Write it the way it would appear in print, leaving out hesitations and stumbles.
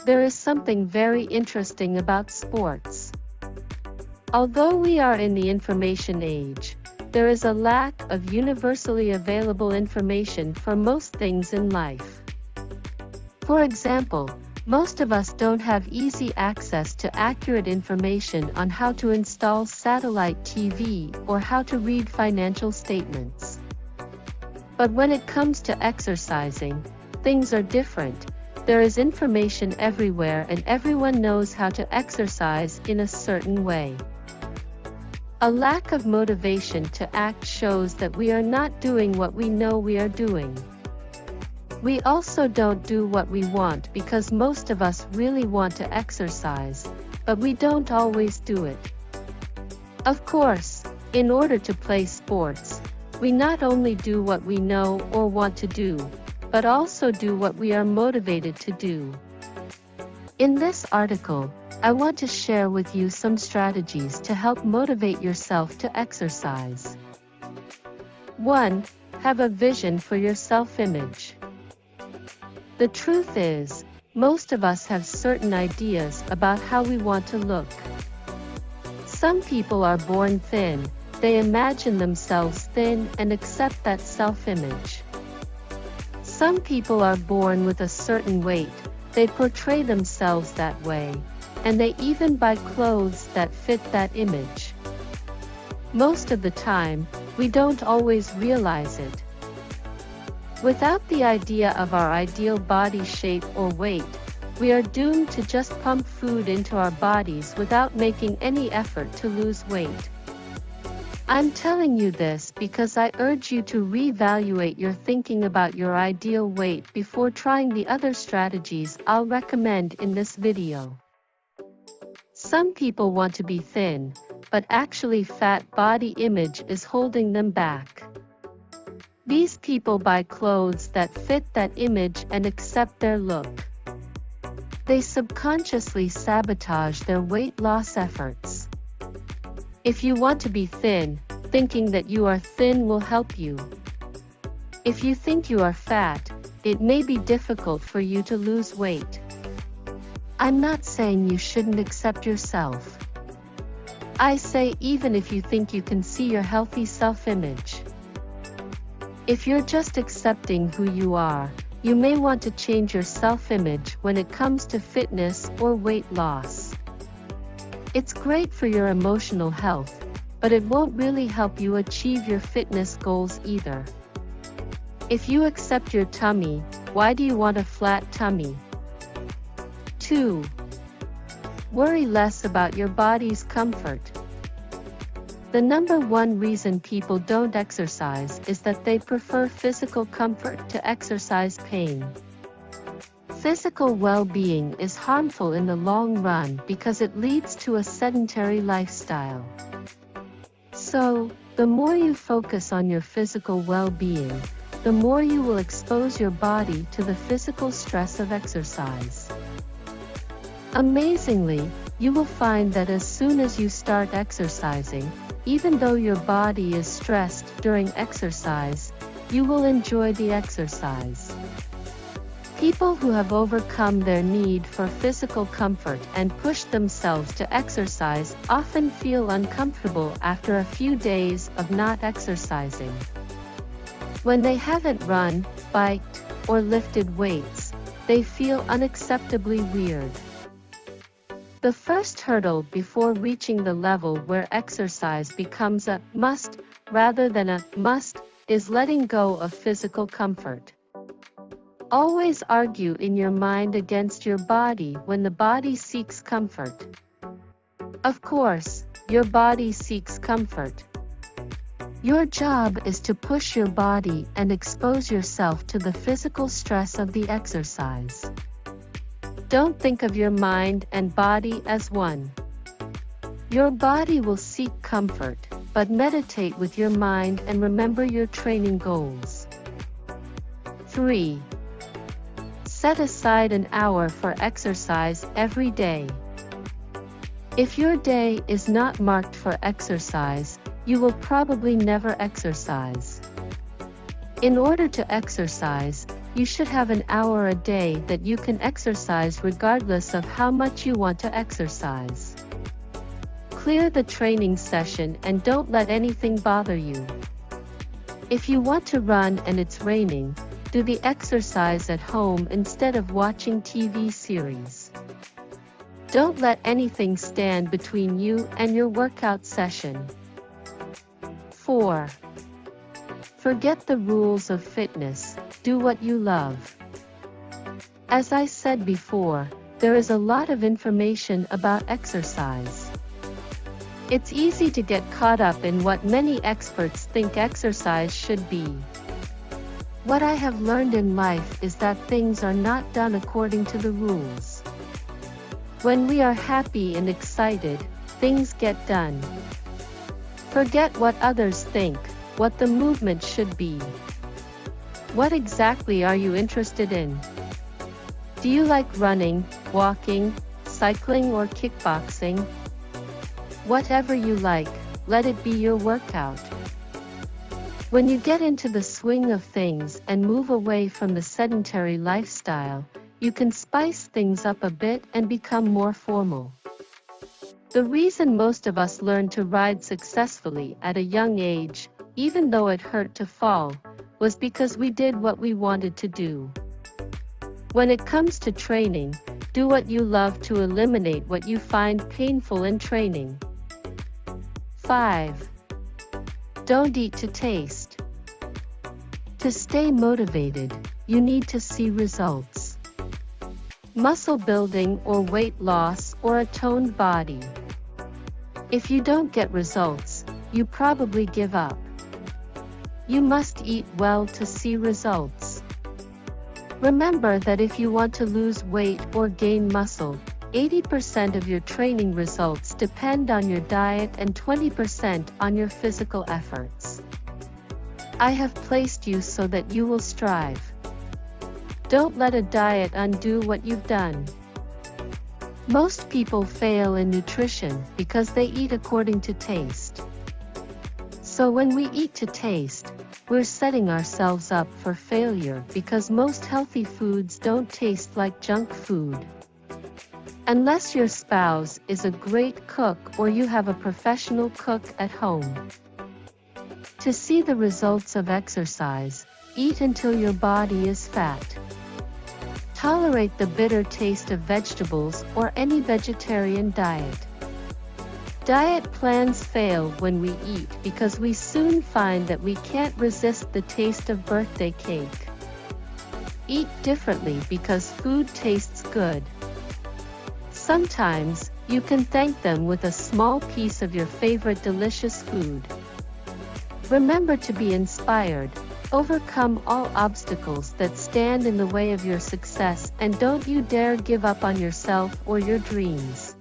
There is something very interesting about sports. Although we are in the information age, there is a lack of universally available information for most things in life. For example, most of us don't have easy access to accurate information on how to install satellite TV or how to read financial statements. But when it comes to exercising, things are different. There is information everywhere and everyone knows how to exercise in a certain way. A lack of motivation to act shows that we are not doing what we know we are doing. We also don't do what we want because most of us really want to exercise, but we don't always do it. Of course, in order to play sports, we not only do what we know or want to do, but also do what we are motivated to do. In this article, I want to share with you some strategies to help motivate yourself to exercise. 1. Have a vision for your self-image. The truth is, most of us have certain ideas about how we want to look. Some people are born thin, they imagine themselves thin and accept that self-image. Some people are born with a certain weight, they portray themselves that way, and they even buy clothes that fit that image. Most of the time, we don't always realize it. Without the idea of our ideal body shape or weight, we are doomed to just pump food into our bodies without making any effort to lose weight. I'm telling you this because I urge you to reevaluate your thinking about your ideal weight before trying the other strategies I'll recommend in this video. Some people want to be thin, but actually fat body image is holding them back. These people buy clothes that fit that image and accept their look. They subconsciously sabotage their weight loss efforts. If you want to be thin, thinking that you are thin will help you. If you think you are fat, it may be difficult for you to lose weight. I'm not saying you shouldn't accept yourself. I say even if you think you can see your healthy self-image. If you're just accepting who you are, you may want to change your self-image when it comes to fitness or weight loss. It's great for your emotional health, but it won't really help you achieve your fitness goals either. If you accept your tummy, why do you want a flat tummy? 2. Worry less about your body's comfort. The number one reason people don't exercise is that they prefer physical comfort to exercise pain. Physical well-being is harmful in the long run because it leads to a sedentary lifestyle. So, the more you focus on your physical well-being, the more you will expose your body to the physical stress of exercise. Amazingly, you will find that as soon as you start exercising, even though your body is stressed during exercise, you will enjoy the exercise. People who have overcome their need for physical comfort and push themselves to exercise often feel uncomfortable after a few days of not exercising. When they haven't run, biked, or lifted weights, they feel unacceptably weird. The first hurdle before reaching the level where exercise becomes a must rather than a must is letting go of physical comfort. Always argue in your mind against your body when the body seeks comfort. Of course, your body seeks comfort. Your job is to push your body and expose yourself to the physical stress of the exercise. Don't think of your mind and body as one. Your body will seek comfort, but meditate with your mind and remember your training goals. 3. Set aside an hour for exercise every day. If your day is not marked for exercise, you will probably never exercise. In order to exercise, you should have an hour a day that you can exercise regardless of how much you want to exercise. Clear the training session and don't let anything bother you. If you want to run and it's raining, do the exercise at home instead of watching TV series. Don't let anything stand between you and your workout session. 4. Forget the rules of fitness, do what you love. As I said before, there is a lot of information about exercise. It's easy to get caught up in what many experts think exercise should be. What I have learned in life is that things are not done according to the rules. When we are happy and excited, things get done. Forget what others think, what the movement should be. What exactly are you interested in? Do you like running, walking, cycling, or kickboxing? Whatever you like, let it be your workout. When you get into the swing of things and move away from the sedentary lifestyle, you can spice things up a bit and become more formal. The reason most of us learned to ride successfully at a young age, even though it hurt to fall, was because we did what we wanted to do. When it comes to training, do what you love to eliminate what you find painful in training. 5. Don't eat to taste. To stay motivated, you need to see results. Muscle building or weight loss or a toned body. If you don't get results, you probably give up. You must eat well to see results. Remember that if you want to lose weight or gain muscle, 80% of your training results depend on your diet and 20% on your physical efforts. I have placed you so that you will strive. Don't let a diet undo what you've done. Most people fail in nutrition because they eat according to taste. So when we eat to taste, we're setting ourselves up for failure because most healthy foods don't taste like junk food. Unless your spouse is a great cook or you have a professional cook at home. To see the results of exercise, eat until your body is fat. Tolerate the bitter taste of vegetables or any vegetarian diet. Diet plans fail when we eat because we soon find that we can't resist the taste of birthday cake. Eat differently because food tastes good. Sometimes, you can thank them with a small piece of your favorite delicious food. Remember to be inspired, overcome all obstacles that stand in the way of your success, and don't you dare give up on yourself or your dreams.